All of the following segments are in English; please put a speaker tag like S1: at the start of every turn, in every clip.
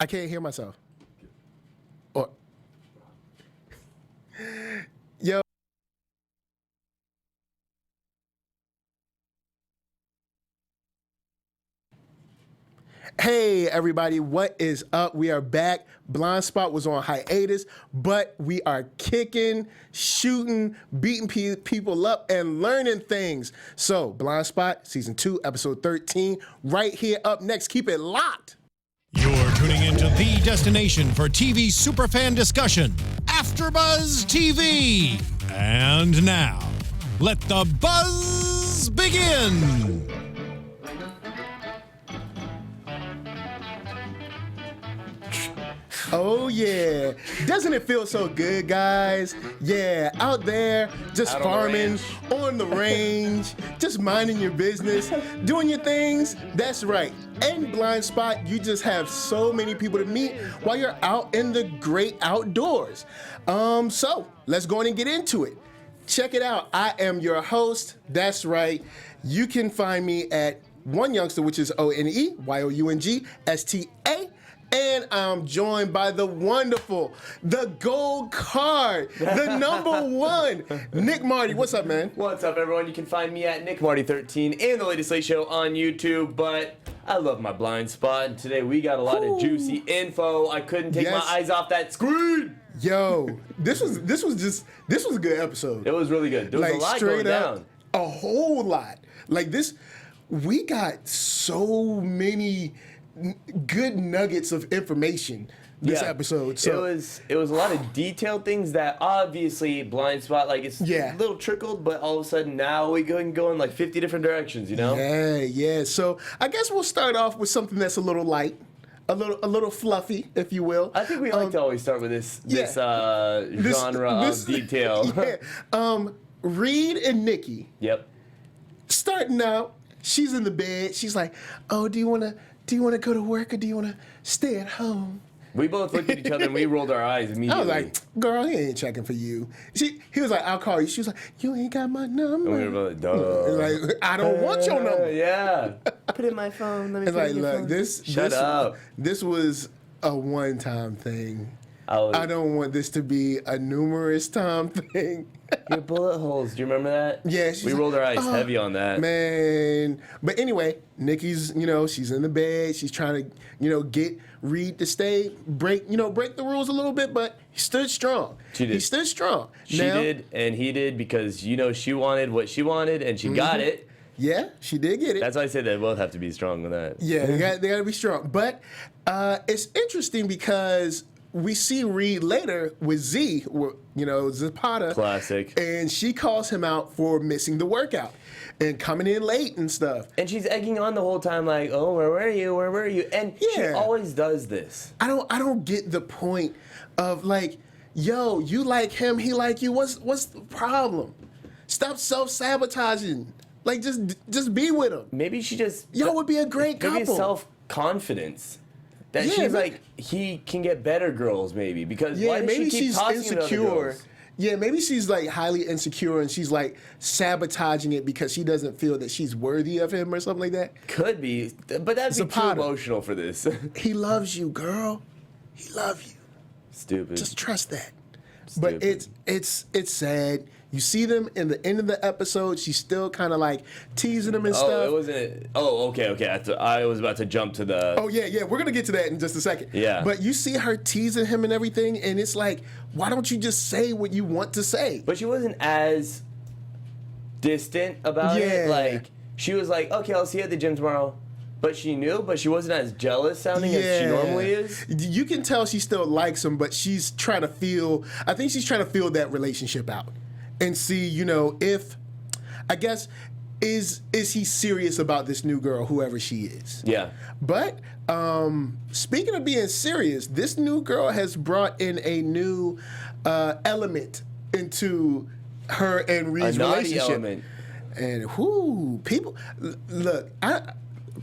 S1: I can't hear myself. Or, yo. Hey everybody, what is up? We are back. Blindspot was on hiatus, but we are kicking, shooting, beating people up, and learning things. So, Blindspot, Season 2, Episode 13, right here up next. Keep it locked.
S2: You're tuning into the destination for TV superfan discussion, AFTERBUZZ TV. And now, let the buzz begin.
S1: Oh yeah, doesn't it feel so good, guys? Yeah, out there, just farming, on the range, just minding your business, doing your things. That's right. In Blindspot, you just have so many people to meet while you're out in the great outdoors. So let's go on and get into it. Check it out. I am your host. That's right. You can find me at One Youngster, which is ONEYOUNGSTA. And I'm joined by the wonderful, the gold card, the number one, Nick Mardi. What's up, man?
S3: What's up, everyone? You can find me at Nick Mardi 13 and the latest Late Show on YouTube. But I love my blind spot, and today we got a lot of juicy info. I couldn't take my eyes off that screen.
S1: Yo, this was a good episode.
S3: It was really good. There was
S1: like,
S3: a lot
S1: straight
S3: going
S1: up,
S3: down.
S1: A whole lot. Like this, we got so many good nuggets of information this episode. So
S3: it was a lot of detailed things that obviously blind spot, like it's a little trickled, but all of a sudden now we can go in like 50 different directions, you know?
S1: Yeah. So I guess we'll start off with something that's a little light, a little fluffy, if you will.
S3: I think we like to always start with this genre of detail.
S1: Reed and Nikki.
S3: Yep.
S1: Starting out, she's in the bed. She's like, "Oh, do you want to go to work or do you want to stay at home?"
S3: We both looked at each other and we rolled our eyes immediately.
S1: I was like, "Girl, he ain't checking for you." He was like, "I'll call you." She was like, "You ain't got my number."
S3: And we were like, duh.
S1: Like, I don't want your number.
S3: Yeah. Put in my phone. Let me
S1: it's
S3: put
S1: like,
S3: in your phone.
S1: Shut
S3: up.
S1: This was a one-time thing.
S3: I
S1: don't want this to be a numerous time thing.
S3: Your bullet holes. Do you remember that?
S1: Yeah.
S3: We rolled our eyes heavy on that.
S1: Man. But anyway, Nikki's, she's in the bed. She's trying to, get Reed to stay, break the rules a little bit, but he stood strong.
S3: She did.
S1: He stood strong.
S3: She did, and he did, because, she wanted what she wanted, and she got it.
S1: Yeah, she did get it.
S3: That's why I said they both have to be strong with that.
S1: Yeah, they got to be strong. But it's interesting because we see Reed later with Z, Zapata.
S3: Classic.
S1: And she calls him out for missing the workout and coming in late and stuff.
S3: And she's egging on the whole time like, "Oh, where were you? Where were you?" And she always does this.
S1: I don't get the point of like, yo, you like him, he like you. What's the problem? Stop self-sabotaging. Like, just be with him.
S3: Maybe she just...
S1: Y'all would be a great couple.
S3: Maybe self-confidence. That she's like, he can get better girls, maybe. Because why does she keep tossing him to other girls?
S1: Yeah, maybe she's like highly insecure and she's like sabotaging it because she doesn't feel that she's worthy of him or something like that.
S3: Could be, but that'd be too emotional for this.
S1: He loves you, girl. He loves you.
S3: Stupid.
S1: Just trust that.
S3: Stupid.
S1: But it's sad. You see them in the end of the episode. She's still kind of like teasing him and stuff.
S3: Oh, it wasn't. Oh, okay. I was about to jump to the.
S1: Oh yeah. We're gonna get to that in just a second.
S3: Yeah.
S1: But you see her teasing him and everything, and it's like, why don't you just say what you want to say?
S3: But she wasn't as distant about it. Like, she was like, "Okay, I'll see you at the gym tomorrow." But she knew, but she wasn't as jealous sounding as she normally is.
S1: You can tell she still likes him, but she's trying to feel. I think she's trying to feel that relationship out. And see, if, I guess, is he serious about this new girl, whoever she is?
S3: Yeah.
S1: But speaking of being serious, this new girl has brought in a new element into her and Reed's relationship.
S3: Element.
S1: And people, look,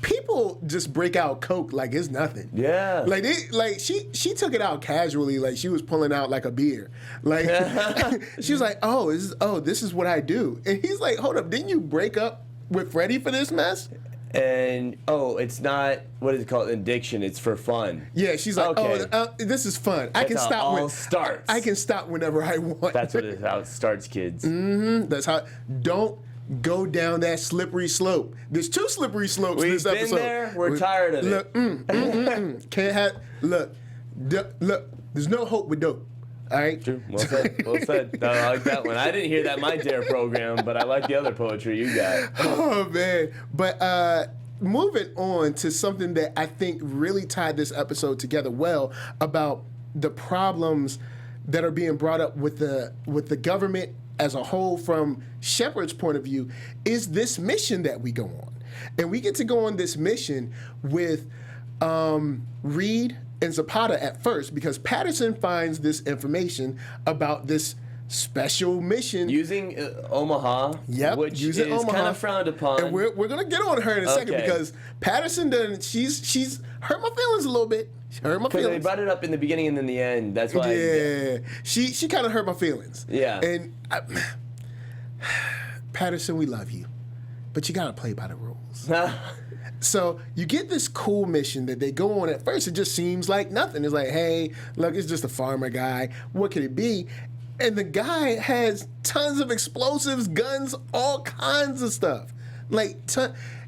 S1: people just break out coke like it's nothing.
S3: Yeah.
S1: Like she took it out casually, like she was pulling out like a beer. Like she was like, this is what I do. And he's like, hold up, didn't you break up with Freddie for this mess?
S3: And it's not, what is it called, addiction, it's for fun.
S1: Yeah, she's like,
S3: Okay.
S1: This is fun.
S3: That's how it all starts.
S1: I can stop whenever I want.
S3: That's how it starts, kids.
S1: That's how. Don't go down that slippery slope. There's 2 slippery slopes in this episode.
S3: We've been there. We're tired of it.
S1: Look, can't have. Look. There's no hope with dope. All right.
S3: True. Well said. Well said. No, I like that one. I didn't hear that in my Dare program, but I like the other poetry you got.
S1: Oh man. But moving on to something that I think really tied this episode together well about the problems that are being brought up with the government as a whole from Shepard's point of view is this mission that we go on. And we get to go on this mission with Reed and Zapata at first because Patterson finds this information about this special mission.
S3: Using Omaha, which is kind of frowned upon.
S1: And we're going to get on her in a second because Patterson she's hurt my feelings a little bit. She hurt my feelings.
S3: They brought it up in the beginning and then the end. That's why.
S1: Yeah, she kind of hurt my feelings.
S3: Yeah.
S1: And Patterson, we love you, but you got to play by the rules. So you get this cool mission that they go on. At first, it just seems like nothing. It's like, hey, look, it's just a farmer guy. What could it be? And the guy has tons of explosives, guns, all kinds of stuff. Like,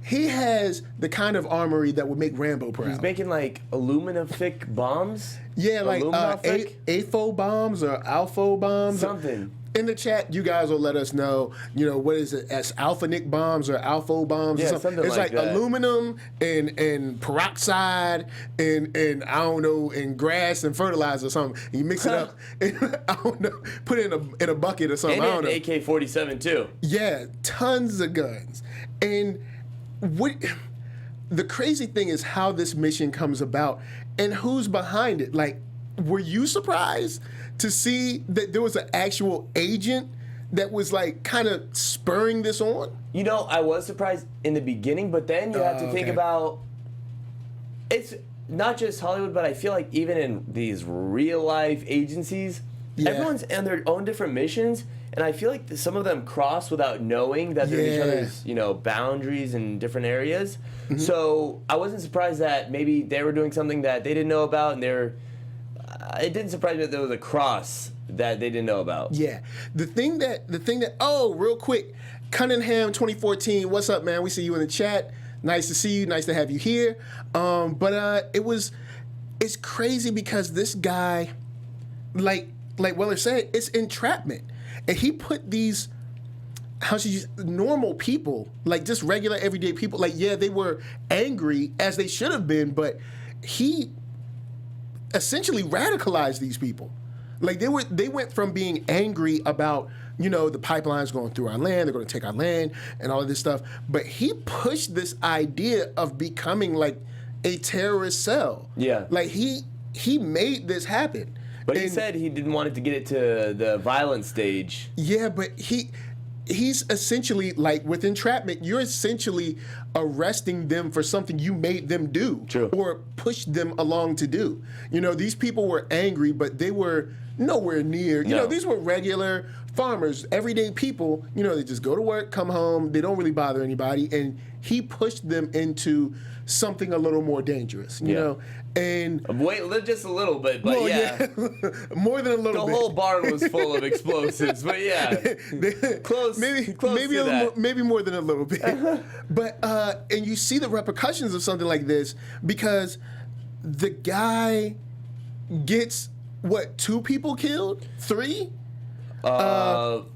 S1: he has the kind of armory that would make Rambo proud.
S3: He's making like aluminum-thick bombs?
S1: Yeah, like AFO bombs or Alpha bombs.
S3: Something.
S1: In the chat, you guys will let us know, what is it, as Alpha Nick bombs or Alpha bombs or something. It's like that. Aluminum and peroxide and I don't know, and grass and fertilizer or something. And you mix it up and, I don't know, put it in a bucket or something.
S3: And
S1: I don't know.
S3: AK-47 too.
S1: Yeah, tons of guns. And the crazy thing is how this mission comes about and who's behind it. Like, were you surprised to see that there was an actual agent that was like kind of spurring this on?
S3: I was surprised in the beginning, but then you have to think about it's not just Hollywood, but I feel like even in these real life agencies, everyone's on their own different missions, and I feel like some of them cross without knowing that they're each other's boundaries in different areas. Mm-hmm. So I wasn't surprised that maybe they were doing something that they didn't know about, and it didn't surprise me that there was a cross that they didn't know about. Yeah. The thing that real quick, Cunningham 2014, what's up, man? We see you in the chat. Nice to see you. Nice to have you here. It's crazy because this guy, like Weller said, it's entrapment. And he put these, normal people, like just regular everyday people, they were angry as they should have been, but he essentially radicalized these people. Like they went from being angry about, the pipelines going through our land, they're going to take our land and all of this stuff, but he pushed this idea of becoming like a terrorist cell. Yeah. Like he made this happen. But he said he didn't want it to get it to the violent stage. Yeah, but he's essentially, like with entrapment, you're essentially arresting them for something you made them do. True. Or pushed them along to do. These people were angry, but they were nowhere near. These were regular farmers, everyday people. They just go to work, come home, they don't really bother anybody. And he pushed them into something a little more dangerous, you know? And wait, just a little bit, but more than a little bit. The whole barn was full of explosives, but close. Maybe more than a little bit. But and you see the repercussions of something like this because the guy gets 2 people killed, 3.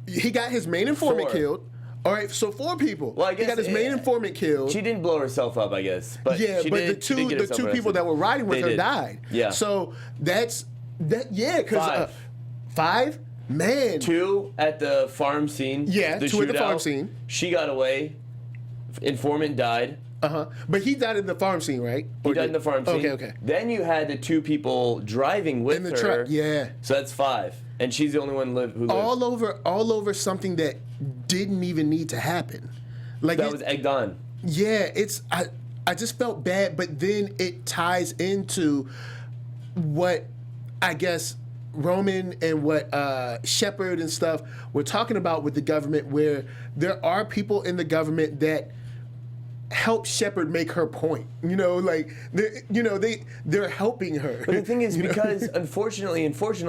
S3: He got his main informant killed. All right, so 4 people. Well, I guess he got his main informant killed. She didn't blow herself up, I guess. But the two people that were riding with her died. Yeah. So that's that. Yeah, because 5. Man. 2 at the farm scene. Yeah, 2 at the farm scene. She got away. Informant died. But he died in the farm scene, right? He died in the farm scene. Okay. Then you had the 2 people driving with her. In the truck. Yeah. So that's 5. And she's the only one who lived. All over something that didn't even need to happen. Like that was egged on. Yeah, I just felt bad, but then it ties into what I guess Roman and what Shepard and stuff were talking about with the government, where there are people in the government that help Shepard make her point. You know, like they're helping her.
S4: But the thing is,
S3: you know?
S4: because unfortunately,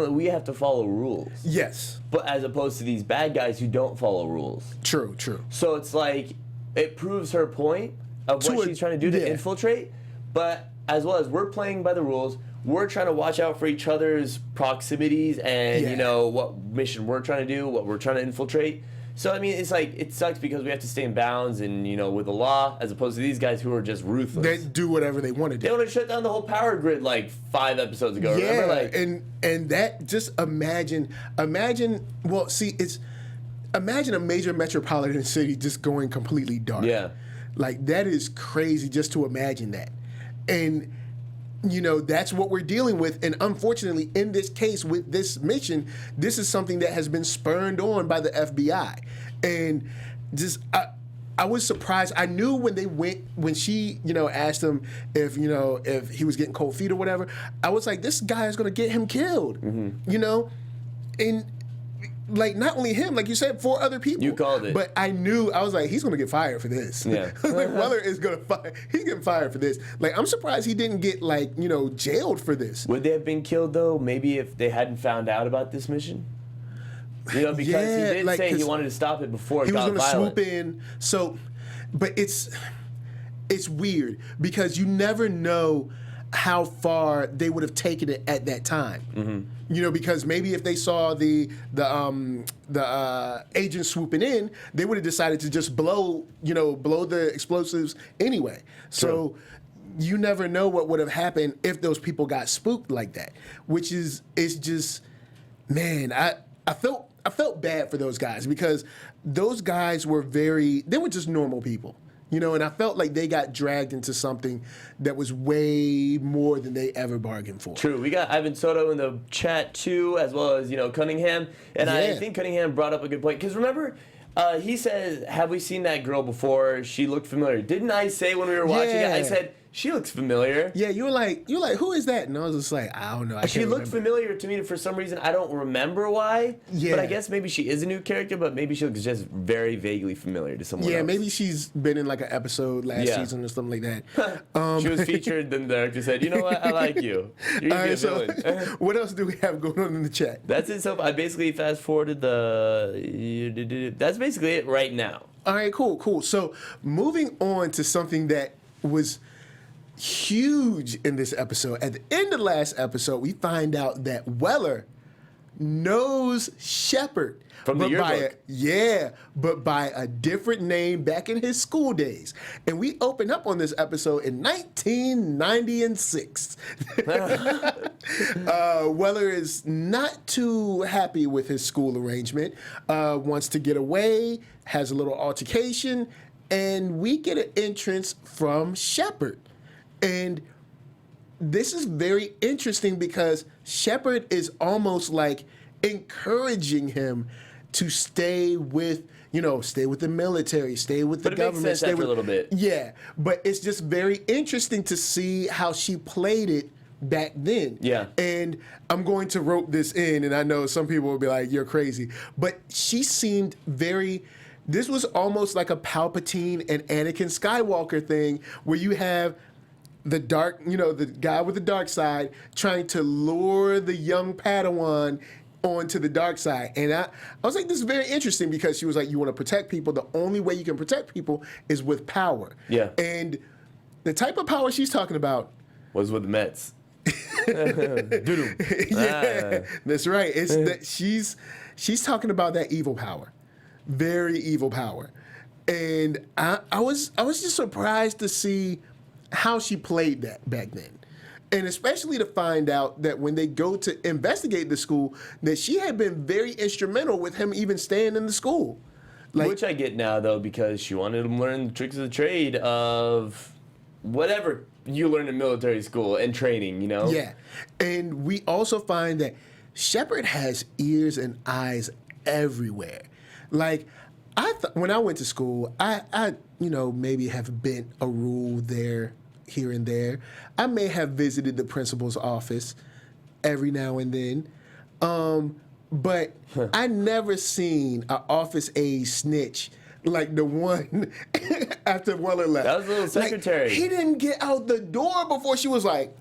S4: we have to follow rules.
S3: Yes.
S4: But as opposed to these bad guys who don't follow rules.
S3: True.
S4: So it's like it proves her point of what she's trying to do to infiltrate. But as well as we're playing by the rules, we're trying to watch out for each other's proximities and you know what mission we're trying to do, what we're trying to infiltrate. So I mean, it's like it sucks because we have to stay in bounds and with the law, as opposed to these guys who are just ruthless.
S3: They do whatever they want to do.
S4: They want to shut down the whole power grid like 5 episodes ago.
S3: Yeah,
S4: remember? Like,
S3: and that just imagine. Well, see, imagine a major metropolitan city just going completely dark.
S4: Yeah,
S3: like that is crazy just to imagine that, and. That's what we're dealing with. And unfortunately, in this case, with this mission, this is something that has been spurned on by the FBI. And just, I was surprised. I knew when she, asked him if he was getting cold feet or whatever, I was like, this guy is going to get him killed, And like not only him, like you said, 4 other people.
S4: You called it.
S3: But I was like, he's gonna get fired for this.
S4: Yeah.
S3: Like Weller is gonna fire. He's getting fired for this. Like I'm surprised he didn't get jailed for this.
S4: Would they have been killed though? Maybe if they hadn't found out about this mission. Because he did say he wanted to stop it before it got violent. He was gonna swoop in.
S3: So, but it's weird because you never know how far they would have taken it at that time. Mm-hmm. Because maybe if they saw the agent swooping in, they would have decided to just blow the explosives anyway. So you never know what would have happened if those people got spooked like that. It's just, man, I felt bad for those guys because those guys were they were just normal people. And I felt like they got dragged into something that was way more than they ever bargained for.
S4: True. We got Ivan Soto in the chat, too, as well as, Cunningham. And I think Cunningham brought up a good point. Because remember, he says, have we seen that girl before? She looked familiar. Didn't I say when we were watching it, I said, she looks familiar.
S3: Yeah, you were like, who is that? And I was just like, I don't know.
S4: She looked familiar to me for some reason. I don't remember why. Yeah. But I guess maybe she is a new character, but maybe she looks just very vaguely familiar to someone else.
S3: Yeah, maybe she's been in like an episode last season or something like that.
S4: She was featured, then the director said, you know what, I like you. You're going to be a villain.
S3: What else do we have going on in the chat?
S4: That's it. So I basically fast forwarded that's basically it right now.
S3: All right, cool. So moving on to something that was huge in this episode. At the end of the last episode, we find out that Weller knows Shepard.
S4: From the yearbook.
S3: But by a different name back in his school days. And we open up on this episode in 1996. Weller is not too happy with his school arrangement, wants to get away, has a little altercation, and we get an entrance from Shepard. And this is very interesting because Shepard is almost like encouraging him to stay with the military, stay with the government.
S4: Makes sense after a little bit.
S3: Yeah, but it's just very interesting to see how she played it back then.
S4: Yeah.
S3: And I'm going to rope this in, and I know some people will be like, you're crazy. But she seemed this was almost like a Palpatine and Anakin Skywalker thing where you have the dark, the guy with the dark side trying to lure the young Padawan onto the dark side. And I was like, this is very interesting because she was like, you want to protect people. The only way you can protect people is with power.
S4: Yeah.
S3: And the type of power she's talking about
S4: was with the Mets.
S3: That's right. It's that she's talking about that evil power. Very evil power. And I was just surprised to see how she played that back then. And especially to find out that when they go to investigate the school, that she had been very instrumental with him even staying in the school.
S4: Which I get now, though, because she wanted him to learn the tricks of the trade of whatever you learn in military school and training,
S3: Yeah. And we also find that Shepard has ears and eyes everywhere. Like, when I went to school, I maybe have bent a rule there, here and there. I may have visited the principal's office every now and then, but I never seen an office aide snitch like the one after Weller left.
S4: That was a little secretary.
S3: Like, he didn't get out the door before she was like,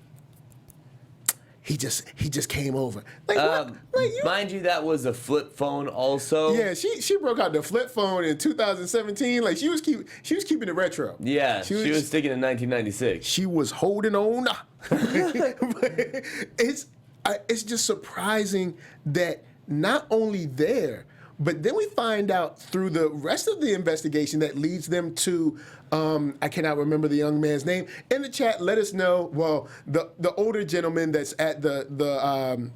S3: he just came over. Like, what? Like
S4: mind you, that was a flip phone also.
S3: Yeah, she broke out the flip phone in 2017. Like she was keeping it retro.
S4: Yeah, she was sticking in 1996.
S3: She was holding on. But it's just surprising that not only there, but then we find out through the rest of the investigation that leads them to, I cannot remember the young man's name. In the chat, let us know. Well, the older gentleman that's at the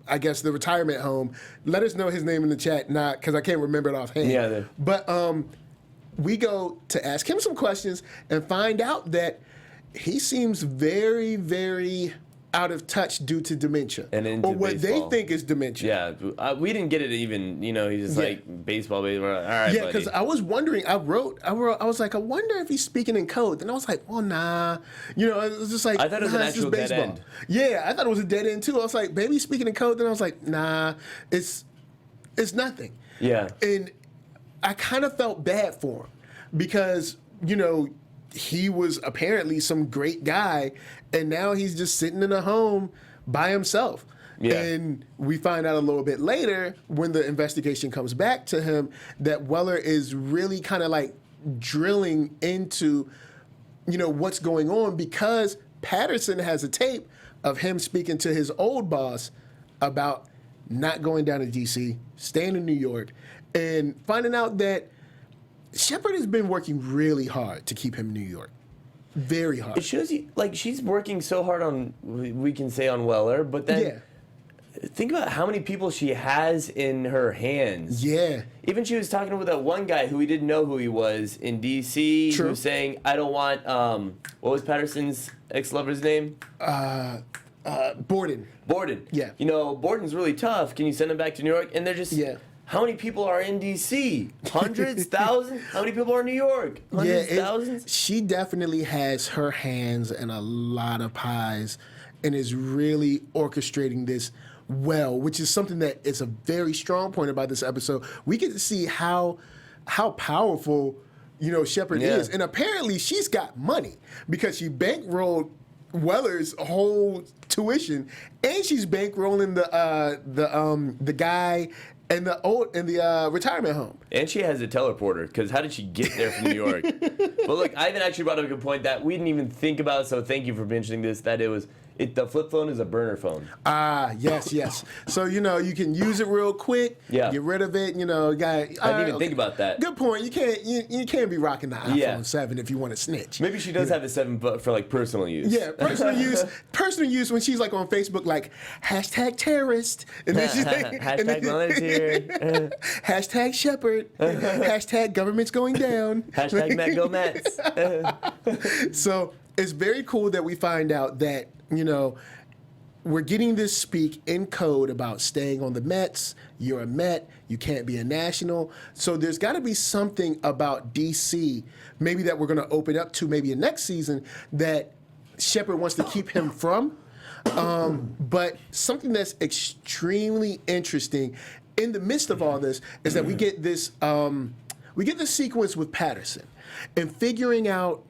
S3: I guess the retirement home. Let us know his name in the chat, not because I can't remember it offhand.
S4: Yeah.
S3: But we go to ask him some questions and find out that he seems very, very out of touch due to dementia,
S4: and
S3: or what
S4: baseball.
S3: they think is dementia.
S4: Yeah, we didn't get it even. He's just like baseball. All right,
S3: yeah, because I was wondering. I was like, I wonder if he's speaking in code. And I was like, well, nah. It was just like,
S4: I thought it was an actual dead end.
S3: Yeah, I thought it was a dead end too. I was like, maybe he's speaking in code. Then I was like, nah, it's nothing.
S4: Yeah,
S3: and I kind of felt bad for him because he was apparently some great guy, and now he's just sitting in a home by himself. Yeah. And we find out a little bit later when the investigation comes back to him that Weller is really kind of like drilling into, what's going on, because Patterson has a tape of him speaking to his old boss about not going down to D.C., staying in New York, and finding out that Shepard has been working really hard to keep him in New York. Very hard.
S4: It shows you, like, she's working so hard on, we can say on Weller, but then think about how many people she has in her hands.
S3: Yeah.
S4: Even she was talking with that one guy who we didn't know who he was in D.C.
S3: True.
S4: Who was saying, I don't want, what was Patterson's ex-lover's name?
S3: Borden.
S4: Borden.
S3: Yeah.
S4: Borden's really tough. Can you send him back to New York? And they're just...
S3: Yeah.
S4: How many people are in D.C.? Hundreds? Thousands? How many people are in New York? Hundreds? Thousands?
S3: She definitely has her hands in a lot of pies and is really orchestrating this well, which is something that is a very strong point about this episode. We get to see how powerful, Shepard is. And apparently she's got money because she bankrolled Weller's whole tuition, and she's bankrolling the guy in the retirement home. And
S4: she has a teleporter, because how did she get there from New York? But look, Ivan actually brought up a good point that we didn't even think about, so thank you for mentioning this, that the flip phone is a burner phone.
S3: Yes. So, you can use it real quick, get rid of it,
S4: I didn't even think about that.
S3: Good point. You can't be rocking the iPhone 7 if you want to snitch.
S4: Maybe she does have a 7 for like personal use.
S3: Yeah, personal use when she's like on Facebook, like, #terrorist. And then she's like,
S4: volunteer.
S3: # Shepard. # government's going down.
S4: # Met Go Mets.
S3: So it's very cool that we find out that, we're getting this speak in code about staying on the Mets. You're a Met. You can't be a National. So there's got to be something about D.C. maybe that we're going to open up to maybe in next season that Shepard wants to keep him from. But something that's extremely interesting in the midst of all this is that we get this sequence with Patterson and figuring out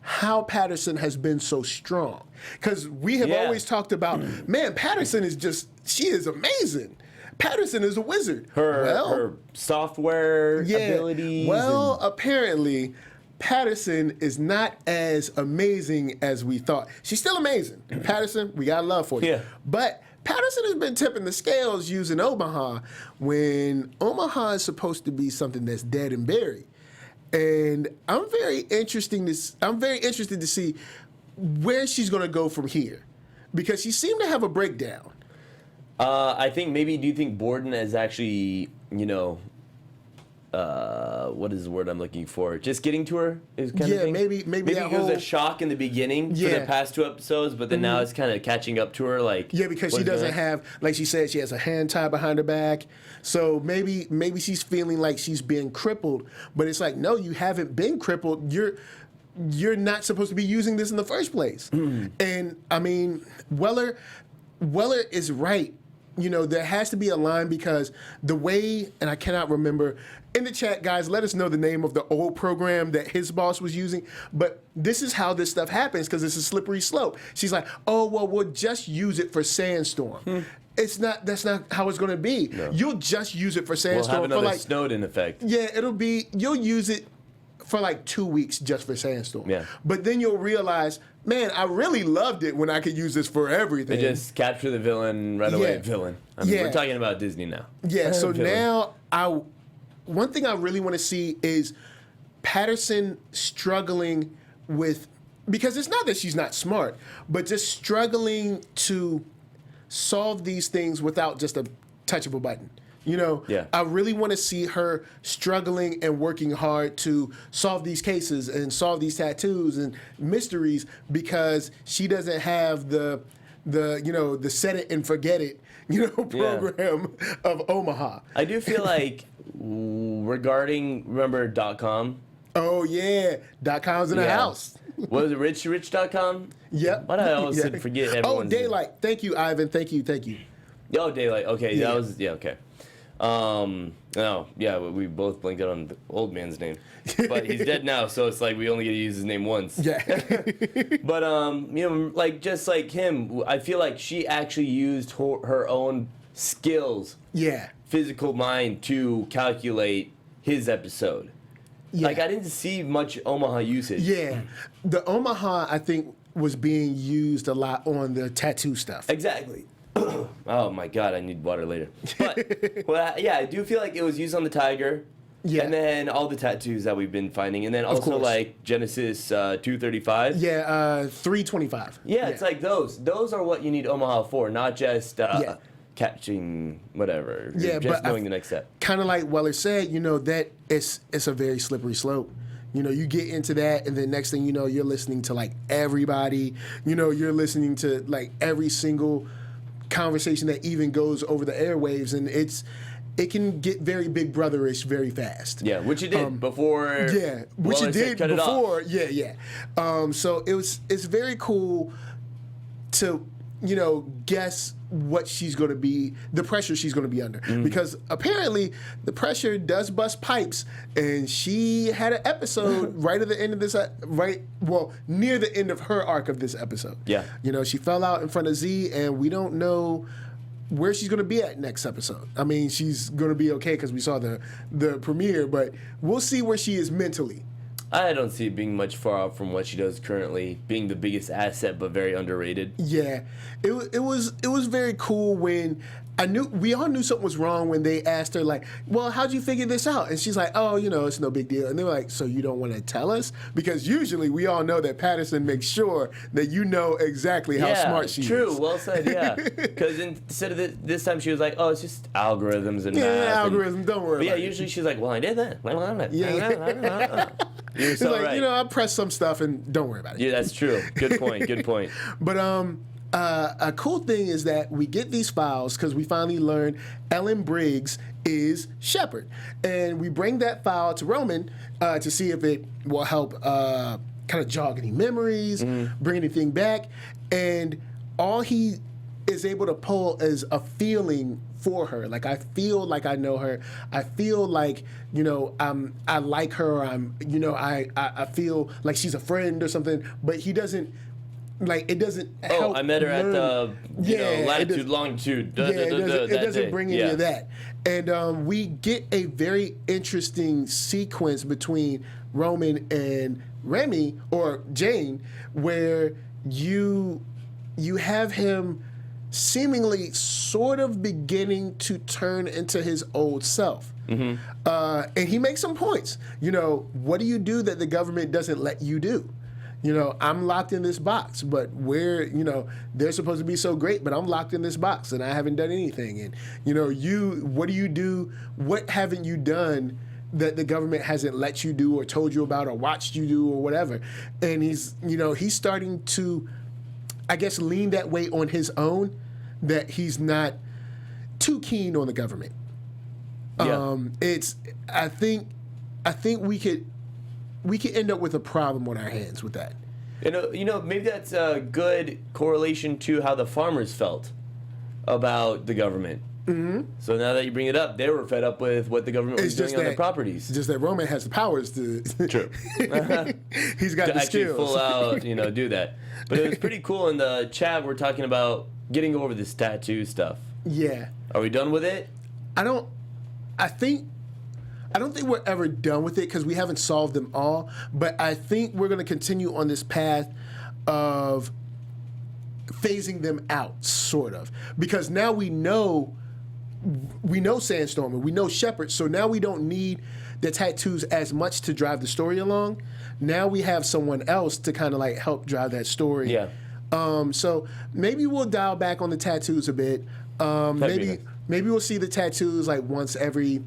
S3: how Patterson has been so strong. Because we have always talked about, man, Patterson she is amazing. Patterson is a wizard.
S4: Her software abilities.
S3: Well, apparently, Patterson is not as amazing as we thought. She's still amazing. Patterson, we got love for you. Yeah. But Patterson has been tipping the scales using Omaha when Omaha is supposed to be something that's dead and buried. And I'm very interested to see where she's going to go from here, because she seemed to have a breakdown.
S4: I think do you think Borden is actually, what is the word I'm looking for? Just getting to her is kind of thing?
S3: maybe
S4: it was a shock in the beginning for the past 2 episodes, but then now it's kind of catching up to her.
S3: Because she doesn't have, like she said, she has a hand tied behind her back. So maybe she's feeling like she's being crippled, but it's like, no, you haven't been crippled. You're not supposed to be using this in the first place. And I mean, Weller is right there has to be a line because the way, and I cannot remember, in the chat, guys, let us know the name of the old program that his boss was using. But this is how this stuff happens because it's a slippery slope. She's like, oh, well, we'll just use it for Sandstorm. It's not. That's not how it's going to be. No. You'll just use it for Sandstorm.
S4: We'll have another
S3: for
S4: Snowden effect.
S3: Yeah, you'll use it for like 2 weeks just for Sandstorm. Yeah. But then you'll realize, man, I really loved it when I could use this for everything.
S4: They just capture the villain right away. Villain. I mean, we're talking about Disney now.
S3: Yeah. So now one thing I really want to see is Patterson struggling with, because it's not that she's not smart, but just struggling to solve these things without just a touch of a button. I really want to see her struggling and working hard to solve these cases and solve these tattoos and mysteries because she doesn't have the set it and forget it program of Omaha.
S4: I do feel like regarding, remember .com?
S3: Oh yeah, .com's in the house.
S4: Was it rich.com?
S3: Yep.
S4: Why do I always forget everyone's
S3: Daylight.
S4: name?
S3: Thank you, Ivan. Thank you.
S4: Oh, Daylight. Okay, that was okay. We both blinked out on the old man's name, but he's dead now, so it's like we only get to use his name once.
S3: Yeah.
S4: But like just like him, I feel like she actually used her own skills, physical mind to calculate his episode. Yeah. Like I didn't see much Omaha usage.
S3: Yeah, the Omaha I think was being used a lot on the tattoo stuff.
S4: Exactly. Oh my God, I need water later. But I do feel like it was used on the tiger. Yeah. And then all the tattoos that we've been finding, and then also like Genesis 235.
S3: Yeah, 325.
S4: Yeah, it's like those. Those are what you need Omaha for, not just catching whatever.
S3: Yeah,
S4: just knowing the next step.
S3: Kind of like Weller said, that it's a very slippery slope. You get into that, and then next thing you know, you're listening to like everybody. You're listening to like every single conversation that even goes over the airwaves, and it can get very Big Brother-ish very fast.
S4: Yeah, which it did before.
S3: Yeah, which it did before. Yeah. So it's very cool to guess what she's going to be, the pressure she's going to be under, because apparently the pressure does bust pipes, and she had an episode right at the end of this, near the end of her arc of this episode.
S4: Yeah,
S3: she fell out in front of Z, and we don't know where she's going to be at next episode. I mean, she's going to be okay because we saw the premiere, but we'll see where she is mentally.
S4: I don't see it being much far off from what she does currently, being the biggest asset but very underrated.
S3: Yeah, it was very cool when we all knew something was wrong when they asked her like, well, how'd you figure this out? And she's like, oh, it's no big deal. And they were like, so you don't want to tell us? Because usually we all know that Patterson makes sure that you know exactly how smart she is.
S4: True, well said, yeah. Because instead of this time she was like, oh, it's just algorithms and math.
S3: Yeah, algorithms, don't worry about it.
S4: Usually she's like, well, I did that.
S3: You're so like, right. I pressed some stuff and don't worry about it.
S4: Yeah, that's true. Good point.
S3: But a cool thing is that we get these files because we finally learn Ellen Briggs is Shepard. And we bring that file to Roman to see if it will help kind of jog any memories, bring anything back. And all he is able to pull is a feeling for her. Like, I feel like I know her. I feel like, I like her. I feel like she's a friend or something. But he doesn't, like, it doesn't help.
S4: I met her at the latitude, longitude.
S3: It doesn't bring any of that. And we get a very interesting sequence between Roman and Remy, or Jane, where you have him seemingly sort of beginning to turn into his old self. And he makes some points. What do you do that the government doesn't let you do? I'm locked in this box, but they're supposed to be so great, but I'm locked in this box and I haven't done anything. And, what do you do? What haven't you done that the government hasn't let you do or told you about or watched you do or whatever? And he's starting to, I guess, lean that way on his own, that he's not too keen on the government.
S4: Yeah.
S3: I think we could end up with a problem on our hands with that.
S4: Maybe that's a good correlation to how the farmers felt. about the government. Mm-hmm. So now that you bring it up, they were fed up with what the government was doing on their properties.
S3: Just that Roman has the powers to.
S4: True.
S3: He's got
S4: to
S3: the
S4: actually
S3: skills.
S4: full out, do that. But it was pretty cool in the chat. We're talking about getting over this tattoo stuff.
S3: Yeah.
S4: Are we done with it?
S3: I don't think we're ever done with it because we haven't solved them all. But I think we're going to continue on this path of phasing them out, sort of, because now we know Sandstorm and we know Shepard, so now we don't need the tattoos as much to drive the story along. Now we have someone else to kind of like help drive that story.
S4: Yeah.
S3: So maybe we'll dial back on the tattoos a bit. Maybe we'll see the tattoos like once every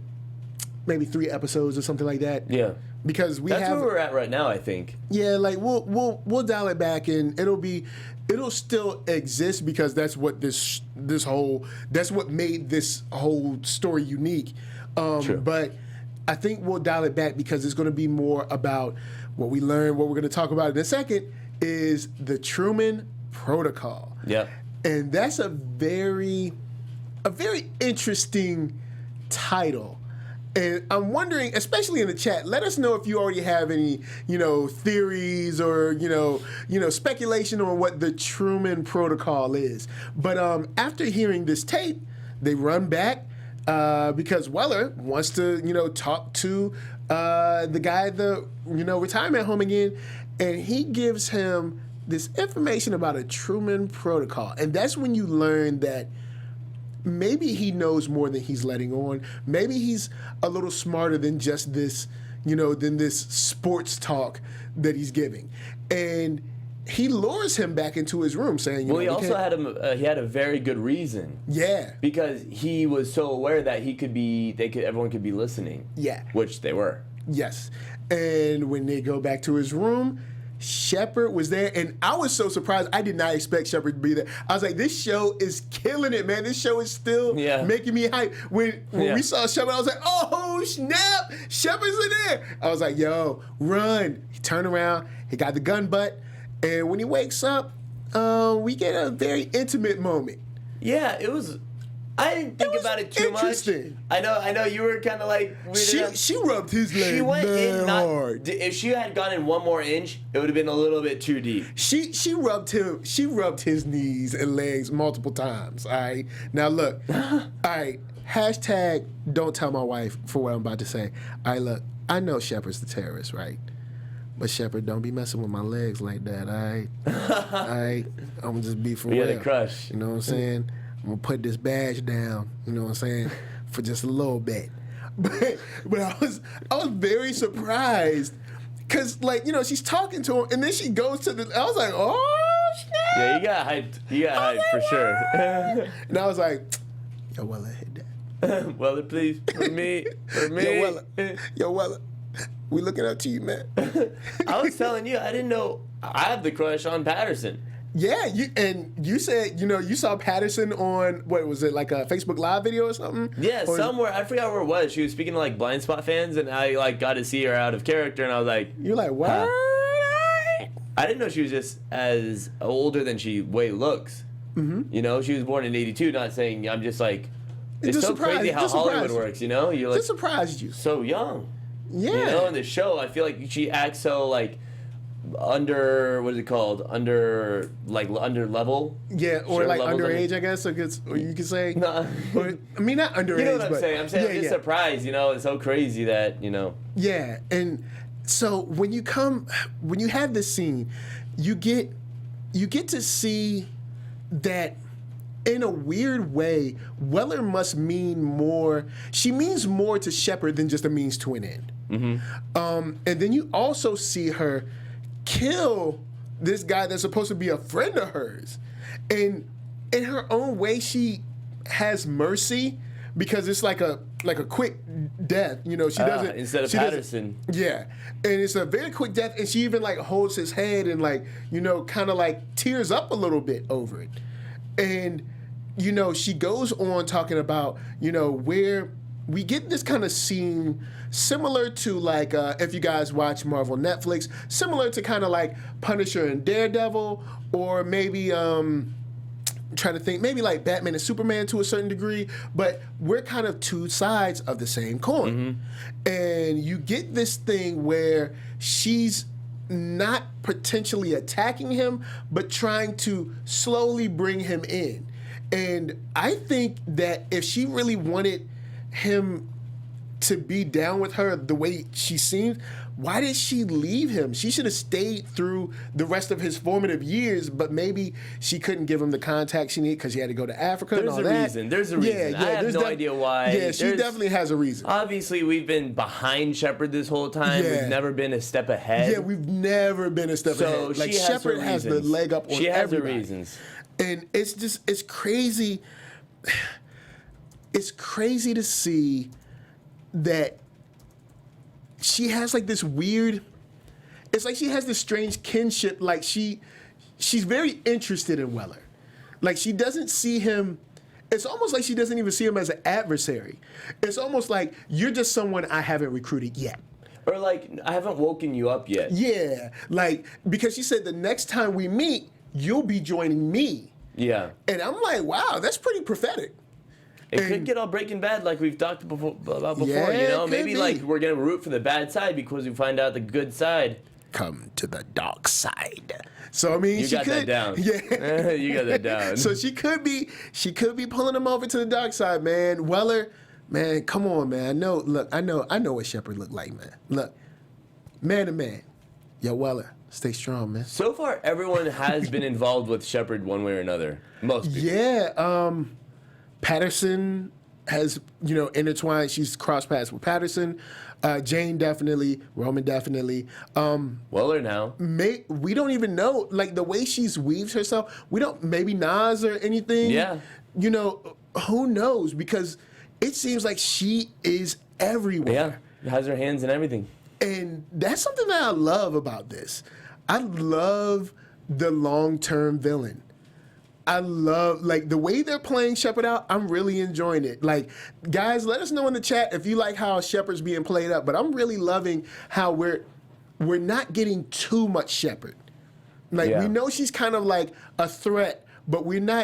S3: maybe 3 episodes or something like that.
S4: Yeah.
S3: Because
S4: that's where we're at right now, I think.
S3: Yeah, like we'll dial it back and it'll still exist because that's what that's what made this whole story unique.
S4: True.
S3: But I think we'll dial it back because it's going to be more about what we learned. What we're going to talk about in a second is the Truman Protocol.
S4: Yeah.
S3: And that's a very interesting title. And I'm wondering, especially in the chat, let us know if you already have any, theories or, speculation on what the Truman Protocol is. But after hearing this tape, they run back because Weller wants to, talk to the guy at the, retirement home again, and he gives him this information about a Truman Protocol. And that's when you learn that maybe he knows more than he's letting on. Maybe he's a little smarter than just this, than this sports talk that he's giving. And he lures him back into his room saying,
S4: he also had he had a very good reason.
S3: Yeah.
S4: Because he was so aware that everyone could be listening.
S3: Yeah.
S4: Which they were.
S3: Yes. And when they go back to his room, Shepard was there, and I was so surprised. I did not expect Shepard to be there. I was like, this show is killing it, man. This show is still making me hype. When we saw Shepard, I was like, oh, snap, Shepard's in there. I was like, yo, run. He turned around, he got the gun butt, and when he wakes up, we get a very intimate moment.
S4: Yeah, it was... I didn't think about it too much. I know you were kind of like
S3: she rubbed his leg.
S4: She went in
S3: hard.
S4: If she had gone in 1 more inch, it would have been a little bit too deep.
S3: She rubbed him. She rubbed his knees and legs multiple times. All right. Now look. All right. Hashtag don't tell my wife for what I'm about to say. All right. Look. I know Shepard's the terrorist, right? But Shepard, don't be messing with my legs like that. All right. All right. I'm gonna just be for real.
S4: You had a crush.
S3: You know what I'm saying? I'm gonna put this badge down, you know what I'm saying, for just a little bit. But I was very surprised because, she's talking to him, and then she goes to the. I was like, oh snap!
S4: Yeah, you got hyped. You got hyped for sure.
S3: And I was like, yo, Weller, hit that.
S4: Weller, please, for me.
S3: Yo, Weller, we looking up to you, man.
S4: I was telling you, I didn't know I have the crush on Patterson.
S3: Yeah, you said, you saw Patterson on, what was it, like a Facebook Live video or something?
S4: Yeah, somewhere. I forgot where it was. She was speaking to, Blindspot fans, and I, got to see her out of character, and I was like...
S3: You're like, what?
S4: I didn't know she was just as older than she looks. Mm-hmm. She was born in 82, not saying, I'm just like... It's so crazy how Hollywood works, You're like...
S3: Just surprised you.
S4: So young.
S3: Yeah.
S4: In the show, I feel like she acts so, under, what is it called? Under level?
S3: Yeah, or underage, I guess, or you could say.
S4: No.
S3: I mean, not underage,
S4: you know what I'm
S3: but
S4: saying? I'm saying I'm just surprised, it's so crazy that,
S3: Yeah, and so when you have this scene, you get to see that in a weird way, Weller must mean more. She means more to Shepard than just a means to an end. Mm-hmm. And then you also see her kill this guy that's supposed to be a friend of hers, and in her own way she has mercy because it's like a quick death, she doesn't
S4: instead of Patterson.
S3: Yeah, and it's a very quick death, and she even holds his head and kind of tears up a little bit over it, and she goes on talking about where we get this kind of scene similar to if you guys watch Marvel Netflix, similar to kind of Punisher and Daredevil, or maybe trying to think, maybe like Batman and Superman to a certain degree, but we're kind of two sides of the same coin. And you get this thing where she's not potentially attacking him, but trying to slowly bring him in. And I think that if she really wanted him to be down with her the way she seems, why did she leave him? She should have stayed through the rest of his formative years, but maybe she couldn't give him the contact she needed because he had to go to Africa and all that.
S4: There's a reason. I have no idea why.
S3: Yeah, she definitely has a reason.
S4: Obviously, we've been behind Shepard this whole time.
S3: Yeah.
S4: We've never been a step ahead.
S3: Yeah, we've never been a step ahead. Like, Shepard has the leg up on everybody.
S4: She has her reasons.
S3: And it's crazy. It's crazy to see that she has like this weird, it's like she has this strange kinship. Like she's very interested in Weller. Like she doesn't see him, it's almost like she doesn't even see him as an adversary. It's almost like you're just someone I haven't recruited yet.
S4: Or like, I haven't woken you up yet.
S3: Yeah, like, because she said the next time we meet, you'll be joining me.
S4: Yeah.
S3: And I'm like, wow, that's pretty prophetic.
S4: It could get all Breaking Bad like we've talked about before,
S3: Yeah,
S4: you know?
S3: it could
S4: Maybe
S3: be.
S4: like we're going to root for the bad side because we find out the good side.
S3: Come to the dark side. So I mean,
S4: You
S3: she
S4: got
S3: could,
S4: that down.
S3: Yeah,
S4: You got that down.
S3: So she could be pulling him over to the dark side, man. Weller, man, come on, man. I know what Shepard looked like, man. Look, man to man, yo, Weller, stay strong, man.
S4: So far, everyone has been involved with Shepard one way or another. Most people.
S3: Yeah, Patterson has, intertwined. She's crossed paths with Patterson. Jane definitely. Roman definitely.
S4: Weller now.
S3: We don't even know, like, the way she's weaves herself. We don't, maybe Nas or anything.
S4: Yeah.
S3: Who knows? Because it seems like she is everywhere.
S4: Yeah, has her hands in everything.
S3: And that's something that I love about this. I love the long-term villain. I love, like, the way they're playing Shepard out. I'm really enjoying it. Like, guys, let us know in the chat if you like how Shepard's being played up. But I'm really loving how we're not getting too much Shepard. Like, we know she's kind of like a threat, but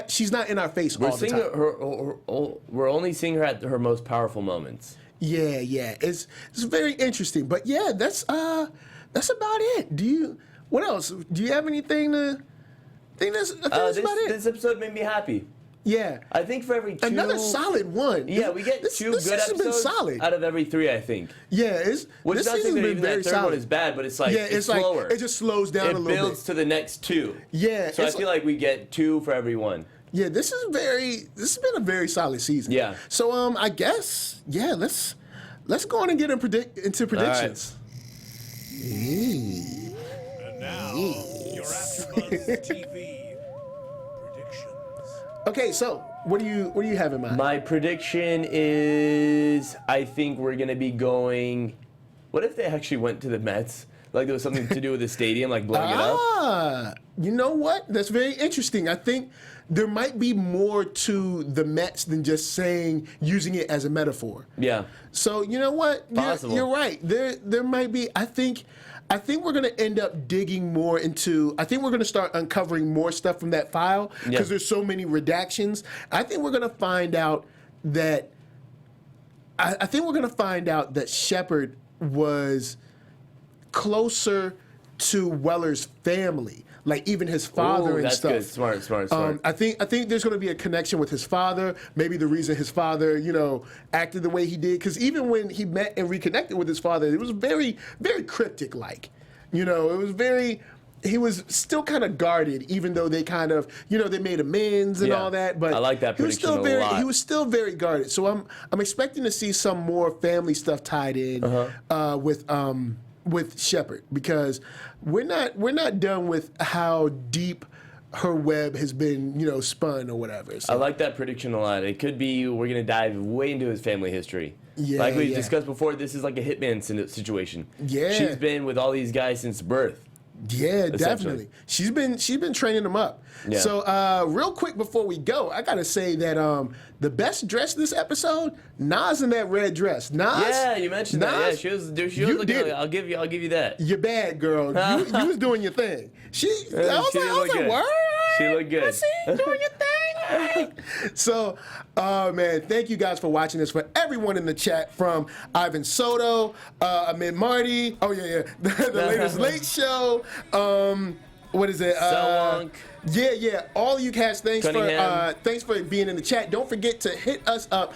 S3: she's not in our face all the time.
S4: We're only seeing her at her most powerful moments.
S3: Yeah. It's very interesting. But yeah, that's about it. What else? Do you have anything to... I think that's about it.
S4: This episode made me happy.
S3: Yeah.
S4: I think for every two...
S3: Another solid one.
S4: Yeah, we get two good episodes out of every three, I think.
S3: Yeah,
S4: Which is not saying that even that third one is bad, but it's like, it's slower.
S3: Like, it just slows down a little bit.
S4: It builds to the next two.
S3: Yeah.
S4: So I feel like we get two for every one.
S3: Yeah, this has been a very solid season.
S4: Yeah.
S3: So I guess, let's go on and get into predictions.
S2: And now, your AfterBuzz TV predictions.
S3: Okay, so what do you have in mind?
S4: My prediction is I think we're gonna be going. What if they actually went to the Mets? Like there was something to do with the stadium, like blowing it up.
S3: You know what? That's very interesting. I think there might be more to the Mets than just using it as a metaphor.
S4: Yeah.
S3: So you know what?
S4: Possible.
S3: You're right. There might be. I think we're going to end up digging more into. I think we're going to start uncovering more stuff from that file because there's so many redactions. I think we're going to find out that. I think we're going to find out that Shepard was closer to Weller's family, like even his father and
S4: that's
S3: stuff.
S4: Good. Smart.
S3: I think there's going to be a connection with his father. Maybe the reason his father, acted the way he did, because even when he met and reconnected with his father, it was very, very cryptic. Like, it was very. He was still kind of guarded, even though they kind of, they made amends and all that. But
S4: I like that prediction a lot.
S3: He was still very guarded. So I'm expecting to see some more family stuff tied in with Shepard, because we're not done with how deep her web has been, spun or whatever. So.
S4: I like that prediction a lot. It could be we're gonna dive way into his family history.
S3: Yeah,
S4: like we discussed before, this is like a hitman situation.
S3: Yeah,
S4: she's been with all these guys since birth.
S3: Yeah, definitely. She's been training them up.
S4: Yeah.
S3: So real quick before we go, I gotta say that the best dress this episode, Nas in that red dress. Nas.
S4: Yeah, you mentioned that. Yeah, she was looking. I'll give you that.
S3: You're bad, girl. You was doing your thing. I was like,
S4: She looked good.
S3: I see you doing your thing. So, man, thank you guys for watching this. For everyone in the chat, from Ivan Soto, Nick Mardi, the latest Late Show. What is it? Yeah. All you guys, thanks for being in the chat. Don't forget to hit us up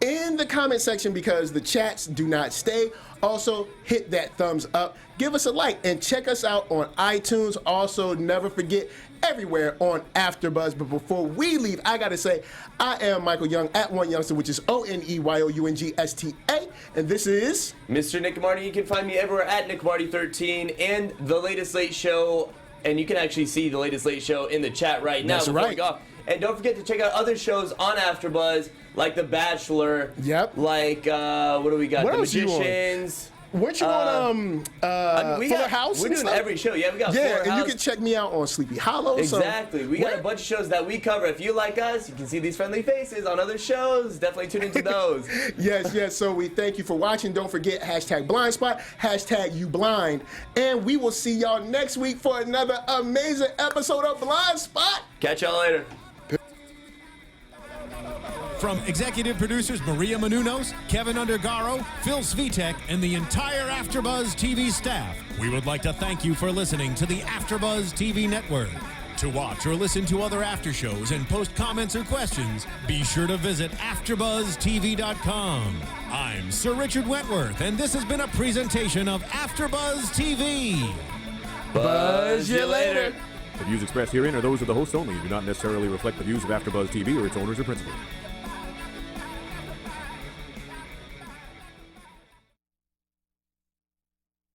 S3: in the comment section because the chats do not stay. Also, hit that thumbs up, give us a like, and check us out on iTunes. Also, never forget, everywhere on AfterBuzz. But before we leave, I gotta say, I am Michael Young at One Youngster, which is ONEYOUNGSTA, and this is
S4: Mr. Nick Mardi. You can find me everywhere at Nick Mardi 13 and the latest Late Show. And you can actually see the latest Late Show in the chat right now.
S3: That's right.
S4: And don't forget to check out other shows on AfterBuzz, like The Bachelor.
S3: Yep.
S4: Like, what do we got?
S3: What
S4: The
S3: else
S4: Magicians.
S3: Weren't you on Fuller House?
S4: We're doing every show. Yeah, we got Fuller House.
S3: And you can check me out on Sleepy Hollow.
S4: Exactly. We got a bunch of shows that we cover. If you like us, you can see these friendly faces on other shows. Definitely tune into those.
S3: Yes. So we thank you for watching. Don't forget, #Blindspot, #YouBlind. And we will see y'all next week for another amazing episode of Blindspot.
S4: Catch y'all later.
S2: From executive producers Maria Menounos, Kevin Undergaro, Phil Svitek, and the entire AfterBuzz TV staff, we would like to thank you for listening to the AfterBuzz TV network. To watch or listen to other after shows and post comments or questions, be sure to visit AfterBuzzTV.com. I'm Sir Richard Wentworth, and this has been a presentation of AfterBuzz TV.
S4: Buzz you later.
S5: The views expressed herein are those of the hosts only and do not necessarily reflect the views of AfterBuzz TV or its owners or principals.